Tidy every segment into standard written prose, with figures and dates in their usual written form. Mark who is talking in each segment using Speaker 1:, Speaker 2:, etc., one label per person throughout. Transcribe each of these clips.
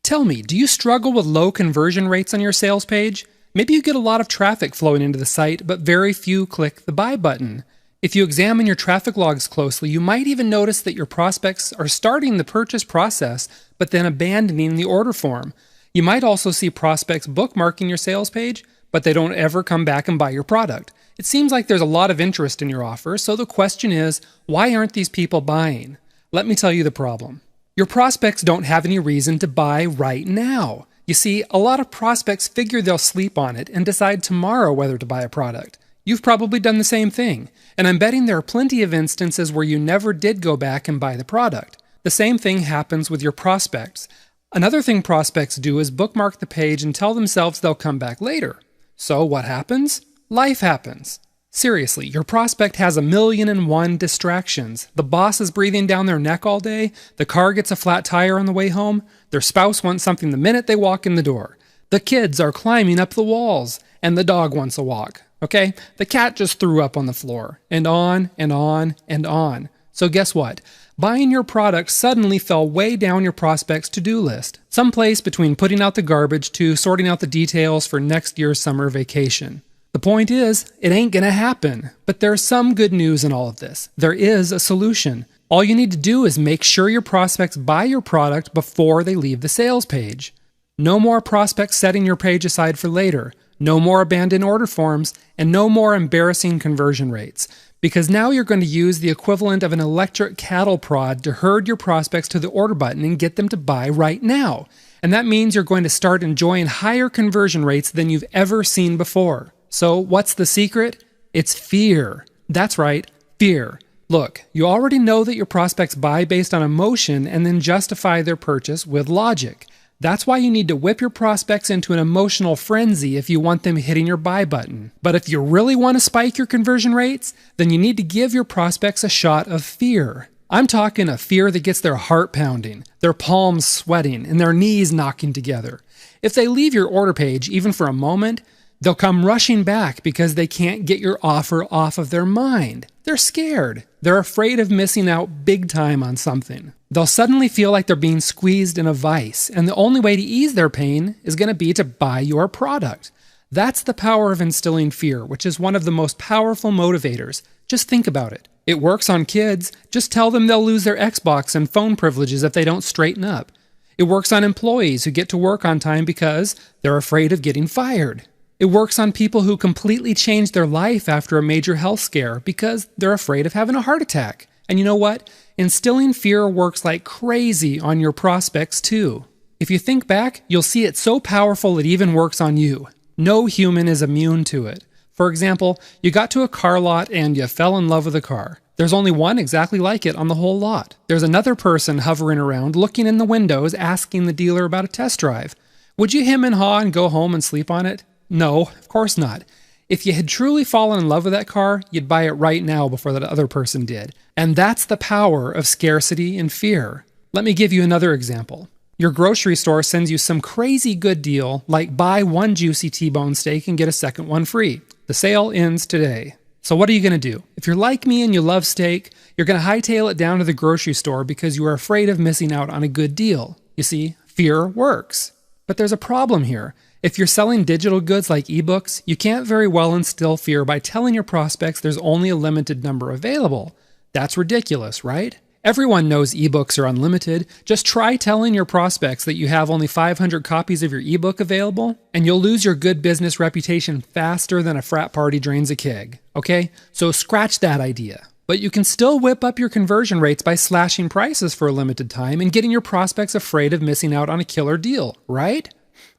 Speaker 1: Tell me, do you struggle with low conversion rates on your sales page? Maybe you get a lot of traffic flowing into the site, but very few click the buy button. If you examine your traffic logs closely, you might even notice that your prospects are starting the purchase process, but then abandoning the order form. You might also see prospects bookmarking your sales page, but they don't ever come back and buy your product. It seems like there's a lot of interest in your offer, so the question is, why aren't these people buying? Let me tell you the problem. Your prospects don't have any reason to buy right now. You see, a lot of prospects figure they'll sleep on it and decide tomorrow whether to buy a product. You've probably done the same thing, and I'm betting there are plenty of instances where you never did go back and buy the product. The same thing happens with your prospects. Another thing prospects do is bookmark the page and tell themselves they'll come back later. So what happens? Life happens. Seriously, your prospect has 1,000,001 distractions. The boss is breathing down their neck all day, the car gets a flat tire on the way home, their spouse wants something the minute they walk in the door, the kids are climbing up the walls, and the dog wants a walk. Okay? The cat just threw up on the floor, and on and on and on. So guess what? Buying your product suddenly fell way down your prospect's to-do list, someplace between putting out the garbage to sorting out the details for next year's summer vacation. The point is, it ain't gonna happen, but there's some good news in all of this. There is a solution. All you need to do is make sure your prospects buy your product before they leave the sales page. No more prospects setting your page aside for later, no more abandoned order forms, and no more embarrassing conversion rates. Because now you're going to use the equivalent of an electric cattle prod to herd your prospects to the order button and get them to buy right now. And that means you're going to start enjoying higher conversion rates than you've ever seen before. So what's the secret? It's fear. That's right, fear. Look, you already know that your prospects buy based on emotion and then justify their purchase with logic. That's why you need to whip your prospects into an emotional frenzy if you want them hitting your buy button. But if you really want to spike your conversion rates, then you need to give your prospects a shot of fear. I'm talking a fear that gets their heart pounding, their palms sweating, and their knees knocking together. If they leave your order page even for a moment, they'll come rushing back because they can't get your offer off of their mind. They're scared. They're afraid of missing out big time on something. They'll suddenly feel like they're being squeezed in a vice, and the only way to ease their pain is going to be to buy your product. That's the power of instilling fear, which is one of the most powerful motivators. Just think about it. It works on kids. Just tell them they'll lose their Xbox and phone privileges if they don't straighten up. It works on employees who get to work on time because they're afraid of getting fired. It works on people who completely change their life after a major health scare because they're afraid of having a heart attack. And you know what? Instilling fear works like crazy on your prospects too. If you think back, you'll see it's so powerful it even works on you. No human is immune to it. For example, you got to a car lot and you fell in love with a car. There's only one exactly like it on the whole lot. There's another person hovering around, looking in the windows, asking the dealer about a test drive. Would you hem and haw and go home and sleep on it? No, of course not. If you had truly fallen in love with that car, you'd buy it right now before that other person did. And that's the power of scarcity and fear. Let me give you another example. Your grocery store sends you some crazy good deal, like buy one juicy T-bone steak and get a second one free. The sale ends today. So what are you going to do? If you're like me and you love steak, you're going to hightail it down to the grocery store because you are afraid of missing out on a good deal. You see, fear works. But there's a problem here. If you're selling digital goods like ebooks, you can't very well instill fear by telling your prospects there's only a limited number available. That's ridiculous, right? Everyone knows ebooks are unlimited. Just try telling your prospects that you have only 500 copies of your ebook available, and you'll lose your good business reputation faster than a frat party drains a keg. Okay? So scratch that idea. But you can still whip up your conversion rates by slashing prices for a limited time and getting your prospects afraid of missing out on a killer deal, right?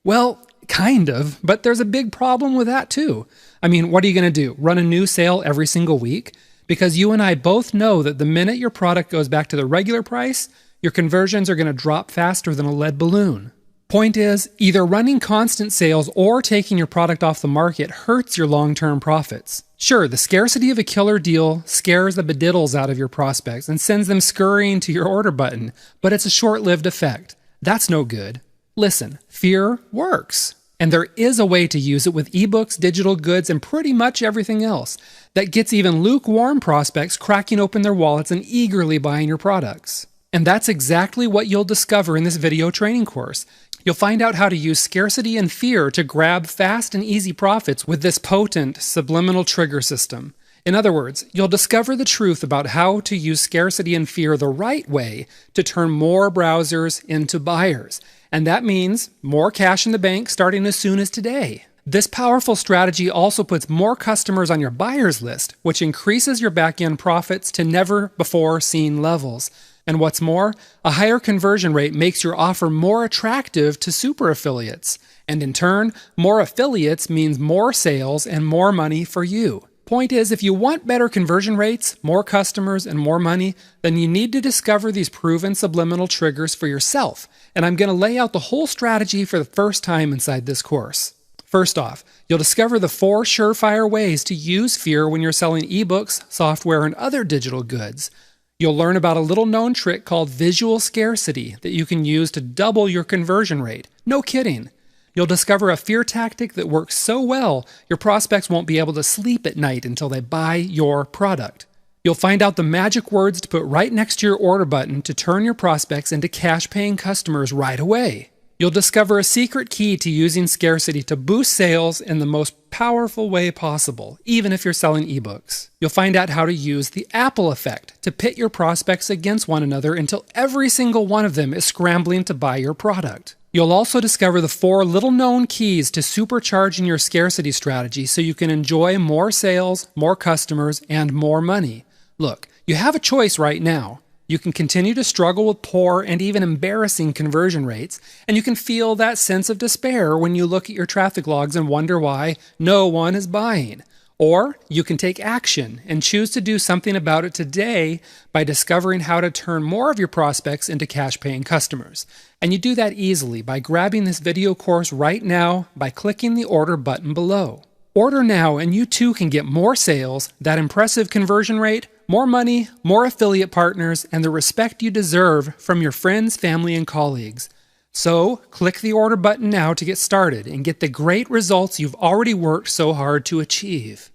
Speaker 1: Well, kind of, but there's a big problem with that too. I mean, what are you going to do? Run a new sale every single week? Because you and I both know that the minute your product goes back to the regular price, your conversions are going to drop faster than a lead balloon. Point is, either running constant sales or taking your product off the market hurts your long-term profits. Sure, the scarcity of a killer deal scares the bediddles out of your prospects and sends them scurrying to your order button, but it's a short-lived effect. That's no good. Listen, fear works. And there is a way to use it with ebooks, digital goods, and pretty much everything else that gets even lukewarm prospects cracking open their wallets and eagerly buying your products. And that's exactly what you'll discover in this video training course. You'll find out how to use scarcity and fear to grab fast and easy profits with this potent subliminal trigger system. In other words, you'll discover the truth about how to use scarcity and fear the right way to turn more browsers into buyers. And that means more cash in the bank starting as soon as today. This powerful strategy also puts more customers on your buyers list, which increases your back-end profits to never-before-seen levels. And what's more, a higher conversion rate makes your offer more attractive to super affiliates. And in turn, more affiliates means more sales and more money for you. Point is, if you want better conversion rates, more customers, and more money, then you need to discover these proven subliminal triggers for yourself. And I'm going to lay out the whole strategy for the first time inside this course. First off, you'll discover the 4 surefire ways to use fear when you're selling ebooks, software, and other digital goods. You'll learn about a little-known trick called visual scarcity that you can use to double your conversion rate. No kidding. You'll discover a fear tactic that works so well, your prospects won't be able to sleep at night until they buy your product. You'll find out the magic words to put right next to your order button to turn your prospects into cash-paying customers right away. You'll discover a secret key to using scarcity to boost sales in the most powerful way possible, even if you're selling ebooks. You'll find out how to use the Apple effect to pit your prospects against one another until every single one of them is scrambling to buy your product. You'll also discover the 4 little-known keys to supercharging your scarcity strategy so you can enjoy more sales, more customers, and more money. Look, you have a choice right now. You can continue to struggle with poor and even embarrassing conversion rates, and you can feel that sense of despair when you look at your traffic logs and wonder why no one is buying. Or you can take action and choose to do something about it today by discovering how to turn more of your prospects into cash-paying customers. And you do that easily by grabbing this video course right now by clicking the order button below. Order now and you too can get more sales, that impressive conversion rate, more money, more affiliate partners, and the respect you deserve from your friends, family, and colleagues. So, click the order button now to get started and get the great results you've already worked so hard to achieve.